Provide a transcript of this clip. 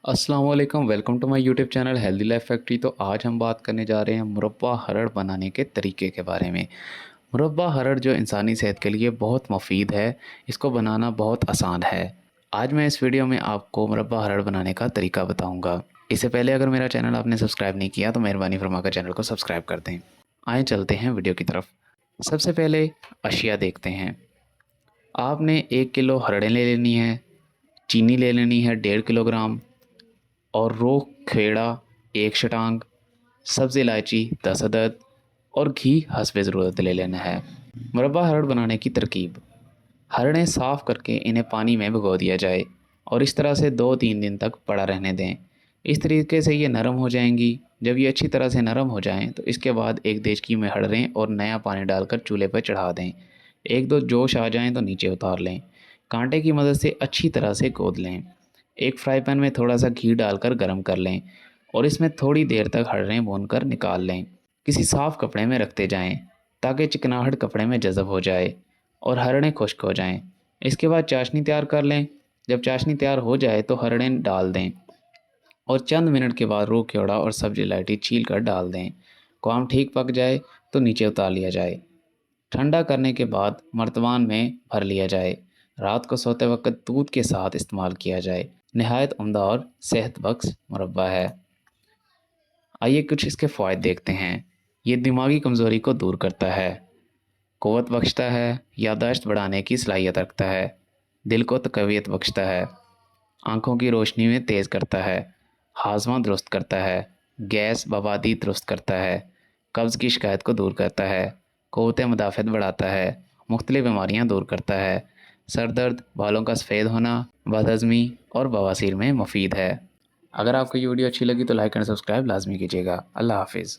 अस्सलाम वालेकुम, welcome to my YouTube channel healthy life factory. तो आज हम बात करने जा रहे हैं मुरब्बा हरड़ बनाने के तरीके के बारे में। मुरब्बा हरड़ जो इंसानी सेहत के लिए बहुत मुफीद है, इसको बनाना बहुत आसान है। आज मैं इस वीडियो में आपको मुरब्बा हरड़ बनाने का तरीका बताऊंगा। इससे पहले अगर मेरा चैनल आपने सब्सक्राइब नहीं किया तो मेहरबानी फरमा कर चैनल को सब्सक्राइब कर दें। आए चलते हैं वीडियो की तरफ। सबसे पहले अशिया देखते हैं। आपने 1 किलो हरड़ें ले लेनी है, चीनी ले लेनी है 1.5 किलोग्राम, और रोह खेड़ा 1 शटांग, सब्ज़ इलायची 10 अदद और घी हस्बे ज़रूरत ले लेना है। मुरब्बा हरड़ बनाने की तरकीब: हरड़ें साफ़ करके इन्हें पानी में भिगो दिया जाए और इस तरह से 2-3 दिन तक पड़ा रहने दें। इस तरीके से ये नरम हो जाएंगी। जब ये अच्छी तरह से नरम हो जाएं तो इसके बाद एक देचकी में हरड़ें और नया पानी डालकर चूल्हे पर चढ़ा दें। एक दो जोश आ जाएं तो नीचे उतार लें। कांटे की मदद से अच्छी तरह से गोद लें। एक फ्राई पैन में थोड़ा सा घी डालकर गरम कर लें और इसमें थोड़ी देर तक हरड़ें भूनकर निकाल लें। किसी साफ़ कपड़े में रखते जाएं ताकि चिकनाहट कपड़े में जज़ब हो जाए और हरड़ें खुश्क हो जाएं। इसके बाद चाशनी तैयार कर लें। जब चाशनी तैयार हो जाए तो हरड़ें डाल दें और चंद मिनट के बाद रूह केवड़ा और सब्ज़ इलायची छील कर डाल दें। काम ठीक पक जाए तो नीचे उतार लिया जाए। ठंडा करने के बाद मर्तबान में भर लिया जाए। रात को सोते वक्त दूध के साथ इस्तेमाल किया जाए। नहायत उम्दा और सेहत बख्श मुरब्बा है। आइए कुछ इसके फ़ायदे देखते हैं। ये दिमागी कमज़ोरी को दूर करता है, क़ुव्वत बख्शता है, याददाश्त बढ़ाने की सलाहियत रखता है, दिल को तक़वियत बख्शता है, आँखों की रोशनी में तेज़ करता है, हाज़मा दुरुस्त करता है, गैस बवादी दुरुस्त करता है, कब्ज़ की शिकायत को दूर करता है, क़ुव्वत मुदाफ़अत बढ़ाता है, मुख्तलिफ़ बीमारियाँ दूर करता है, सर दर्द, बालों का सफ़ेद होना, बदहज़मी और बवासीर में मुफीद है। अगर आपको ये वीडियो अच्छी लगी तो लाइक एंड सब्सक्राइब लाजमी कीजिएगा। अल्लाह हाफिज़।